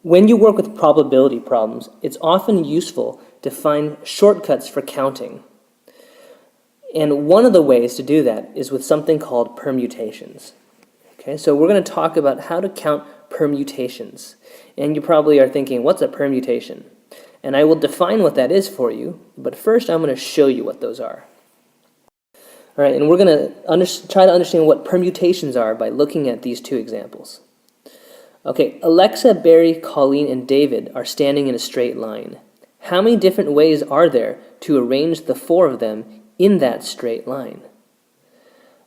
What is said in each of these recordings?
When you work with probability problems, it's often useful to find shortcuts for counting. And one of the ways to do that is with something called permutations. Okay, so we're going to talk about how to count permutations. And you probably are thinking, what's a permutation? And I will define what that is for you, but first I'm going to show you what those are. All right, and we're going to try to understand what permutations are by looking at these two examples. Okay, Alexa, Barry, Colleen, and David are standing in a straight line. How many different ways are there to arrange the four of them in that straight line?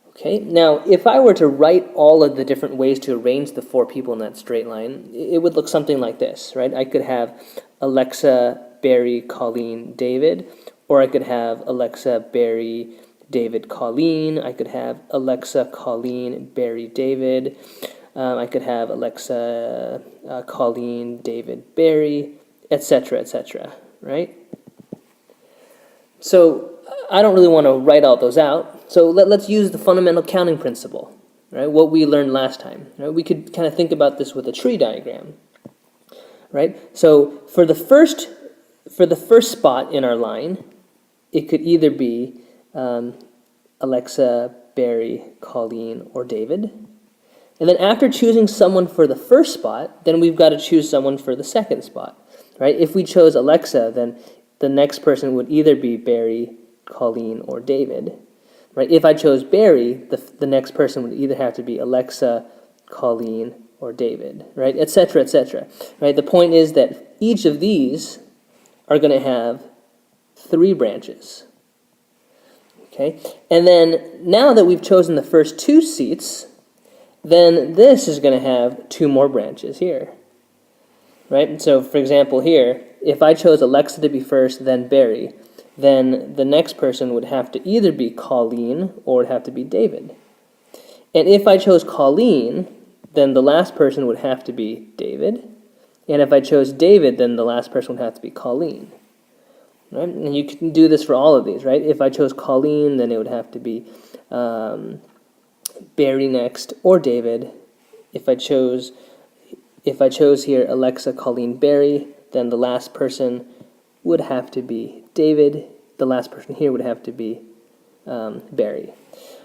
Okay, now if I were to write all of the different ways to arrange the four people in that straight line, it would look something like this, right? I could have Alexa, Barry, Colleen, David, or I could have Alexa, Barry, David, Colleen. I could have Alexa, Colleen, Barry, David. I could have Alexa, Colleen, David, Barry, etc., right? So I don't really want to write all those out. So let's use the fundamental counting principle, right? What we learned last time. Right? We could kind of think about this with a tree diagram, right? So for the first spot in our line, it could either be Alexa, Barry, Colleen, or David. And then after choosing someone for the first spot, then we've got to choose someone for the second spot, right? If we chose Alexa, then the next person would either be Barry, Colleen, or David, right? If I chose Barry, the next person would either have to be Alexa, Colleen, or David, right? Etc., right? The point is that each of these are going to have 3 branches, okay? And then now that we've chosen the first 2 seats, then this is going to have 2 more branches here, right? So for example here, if I chose Alexa to be first, then Barry, then the next person would have to either be Colleen or it would have to be David. And if I chose Colleen, then the last person would have to be David. And if I chose David, then the last person would have to be Colleen. Right? And you can do this for all of these, right? If I chose Colleen, then it would have to be Barry next, or David. If I chose here Alexa, Colleen, Barry, then the last person would have to be David. The last person here would have to be Barry.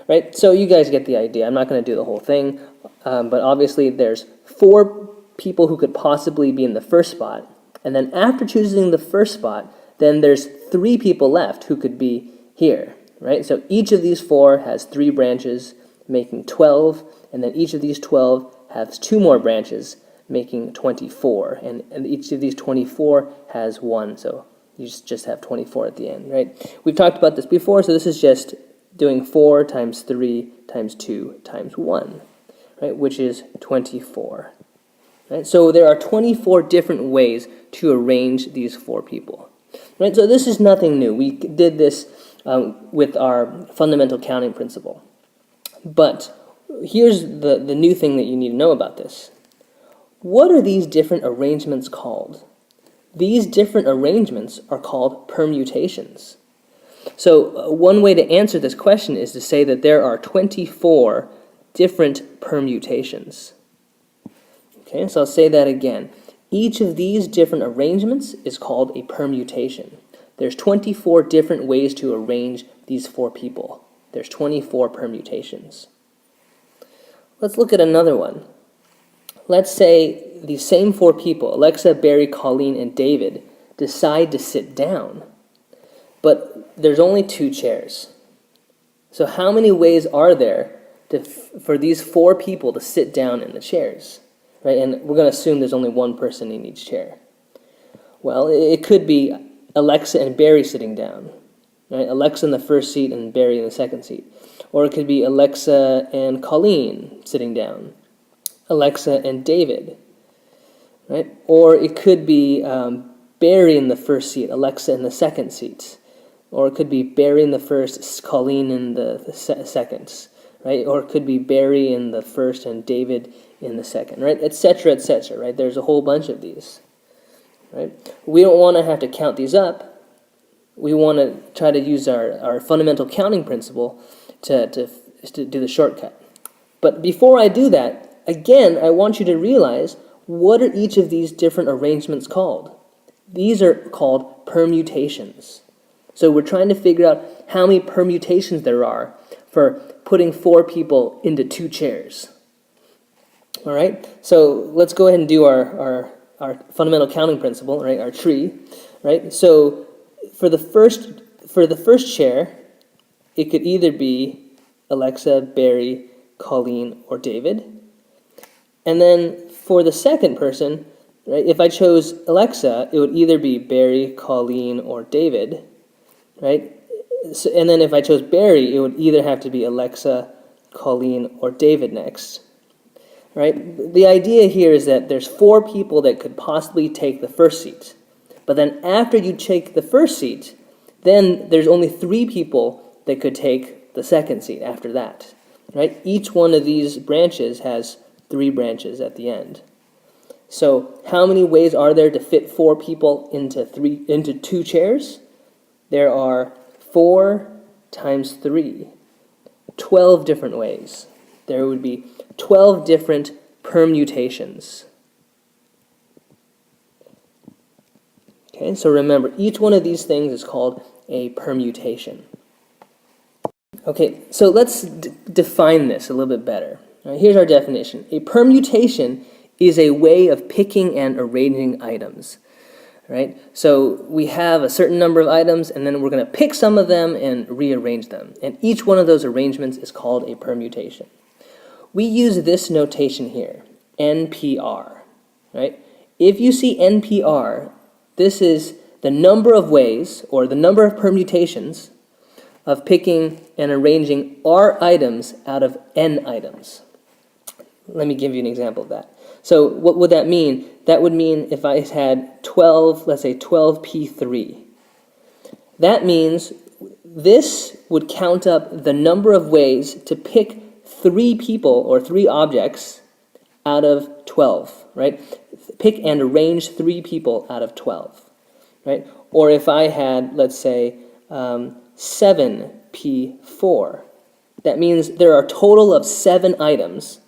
Right? So you guys get the idea. I'm not going to do the whole thing, but obviously there's 4 people who could possibly be in the first spot, and then after choosing the first spot, then there's 3 people left who could be here. Right? So each of these 4 has 3 branches, making 12, and then each of these 12 has 2 more branches, making 24, and each of these 24 has 1, so you just have 24 at the end, right? We've talked about this before, so this is just doing 4 times 3 times 2 times 1, right, which is 24. Right? So there are 24 different ways to arrange these 4 people. Right? So this is nothing new. We did this with our fundamental counting principle. But here's the new thing that you need to know about this. What are these different arrangements called? These different arrangements are called permutations. So one way to answer this question is to say that there are 24 different permutations. Okay, so I'll say that again. Each of these different arrangements is called a permutation. There's 24 different ways to arrange these 4 people. There's 24 permutations. Let's look at another one. Let's say these same 4 people, Alexa, Barry, Colleen, and David, decide to sit down. But there's only 2 chairs. So how many ways are there for these 4 people to sit down in the chairs? Right? And we're going to assume there's only 1 person in each chair. Well, it could be Alexa and Barry sitting down. Right? Alexa in the first seat and Barry in the second seat. Or it could be Alexa and Colleen sitting down. Alexa and David. Right? Or it could be Barry in the first seat, Alexa in the second seat. Or it could be Barry in the first, Colleen in the second. Right? Or it could be Barry in the first and David in the second. Right? Etc., right? There's a whole bunch of these. Right? We don't want to have to count these up. We want to try to use our fundamental counting principle to do the shortcut. But before I do that, again, I want you to realize What are each of these different arrangements called? These are called permutations. So we're trying to figure out how many permutations there are for putting 4 people into 2 chairs. All right, so let's go ahead and do our fundamental counting principle, right? Our tree, right? So for the first chair, it could either be Alexa, Barry, Colleen, or David. And then for the second person, right? If I chose Alexa, it would either be Barry, Colleen, or David, right? So, and then if I chose Barry, it would either have to be Alexa, Colleen, or David next. Right? The idea here is that there's 4 people that could possibly take the first seat. But then after you take the first seat, then there's only 3 people that could take the second seat after that. Right? Each one of these branches has 3 branches at the end. So how many ways are there to fit 4 people into 2 chairs? There are 4 times 3, 12 different ways. There would be 12 different permutations. Okay, so remember, each one of these things is called a permutation. Okay, so let's define this a little bit better. Right, here's our definition. A permutation is a way of picking and arranging items. Right? So we have a certain number of items, and then we're going to pick some of them and rearrange them. And each one of those arrangements is called a permutation. We use this notation here, NPR, right? If you see NPR, this is the number of ways, or the number of permutations, of picking and arranging R items out of N items. Let me give you an example of that. So what would that mean? That would mean if I had 12, let's say 12P3. That means this would count up the number of ways to pick 3 people or 3 objects out of 12, right? Pick and arrange 3 people out of 12, right? Or if I had, let's say, 7P4, that means there are a total of 7 items,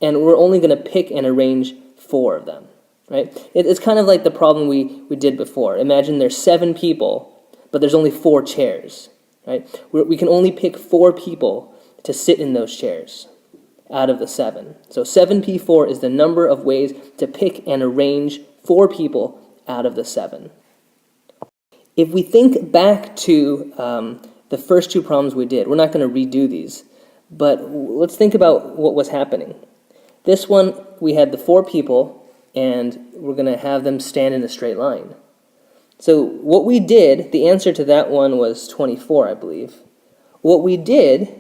and we're only going to pick and arrange 4 of them, right? It's kind of like the problem we did before. Imagine there's 7 people, but there's only 4 chairs, right? We can only pick 4 people to sit in those chairs out of the 7. So 7P4 is the number of ways to pick and arrange 4 people out of the 7. If we think back to the first 2 problems we did, we're not going to redo these, but let's think about what was happening. This one, we had the 4 people, and we're going to have them stand in a straight line. So what we did, the answer to that one was 24, I believe. What we did,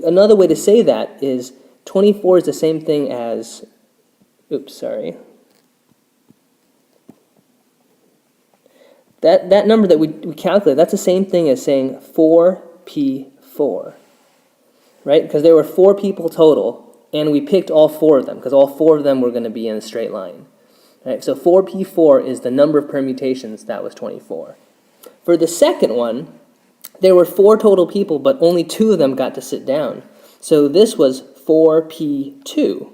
another way to say that is 24 is the same thing as, That number that we calculated, that's the same thing as saying 4P4, right? Because there were 4 people total, and we picked all 4 of them, because all 4 of them were going to be in a straight line. Right? So 4P4 is the number of permutations, that was 24. For the second one, there were 4 total people, but only 2 of them got to sit down. So this was 4P2,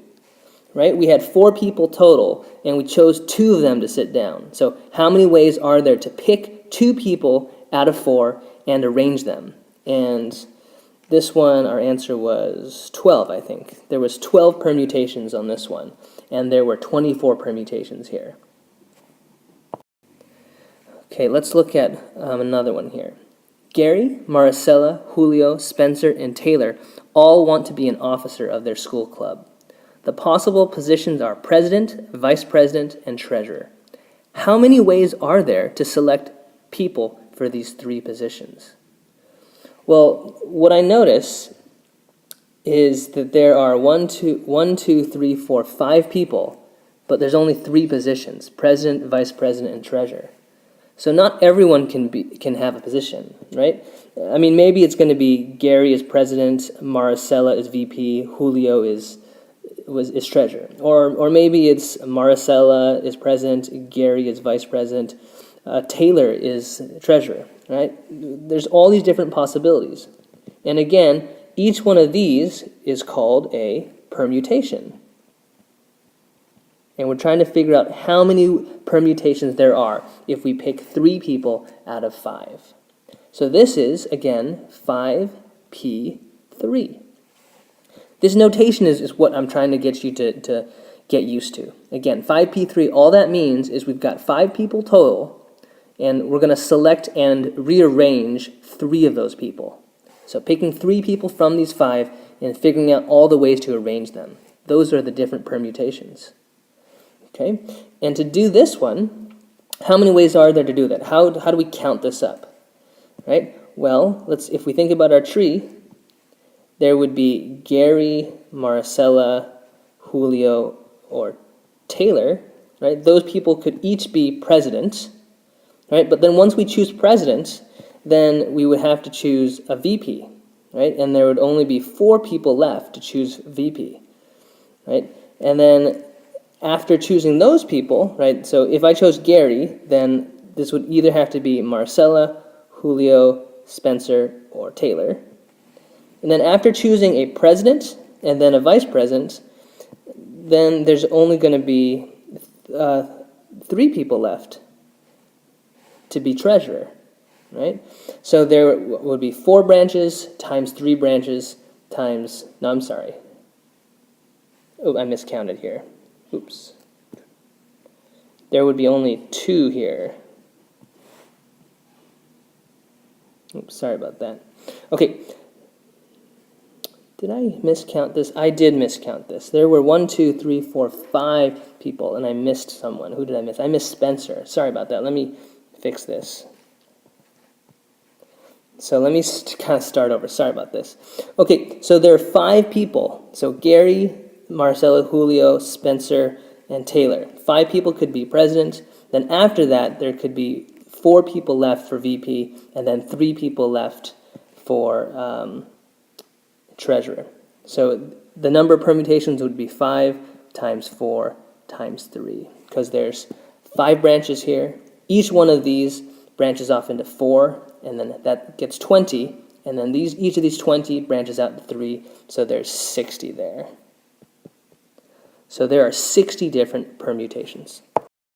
right? We had 4 people total, and we chose 2 of them to sit down. So how many ways are there to pick 2 people out of 4 and arrange them? And this one, our answer was 12, I think. There was 12 permutations on this one, and there were 24 permutations here. Okay, let's look at another one here. Gary, Maricela, Julio, Spencer, and Taylor all want to be an officer of their school club. The possible positions are president, vice president, and treasurer. How many ways are there to select people for these 3 positions? Well, what I notice is that there are 5 people, but there's only 3 positions: president, vice president, and treasurer. So not everyone can have a position, right? I mean, maybe it's going to be Gary is president, Maricela is VP, Julio is treasurer, or maybe it's Maricela is president, Gary is vice president, Taylor is treasurer, right? There's all these different possibilities. And again, each one of these is called a permutation. And we're trying to figure out how many permutations there are if we pick 3 people out of 5. So this is, again, 5p3. This notation is what I'm trying to get you to get used to. Again, 5p3, all that means is we've got 5 people total, and we're going to select and rearrange 3 of those people. So picking 3 people from these 5 and figuring out all the ways to arrange them. Those are the different permutations. Okay, and to do this one, how many ways are there to do that? How do we count this up? Right? Well, if we think about our tree, there would be Gary, Marcella, Julio, or Taylor. Right? Those people could each be president. Right? But then once we choose president, then we would have to choose a VP. Right? And there would only be 4 people left to choose VP. Right? And then after choosing those people, right, so if I chose Gary, then this would either have to be Marcella, Julio, Spencer, or Taylor. And then after choosing a president and then a vice president, then there's only going to be 3 people left to be treasurer, right? So there would be 4 branches times 3 branches times, no, I'm sorry. Oh, I miscounted here. Oops. There would be only 2 here. Oops, sorry about that. Okay. Did I miscount this? I did miscount this. There were 1, 2, 3, 4, 5 people, and I missed someone. Who did I miss? I missed Spencer. Sorry about that. Let me fix this. So let me kind of start over. Sorry about this. Okay, so there are 5 people. So Gary, Marcelo, Julio, Spencer, and Taylor. 5 people could be president. Then after that, there could be 4 people left for VP, and then 3 people left for treasurer. So the number of permutations would be 5 times 4 times 3, because there's 5 branches here. Each one of these branches off into 4, and then that gets 20, and then each of these 20 branches out to 3, so there's 60 there. So there are 60 different permutations.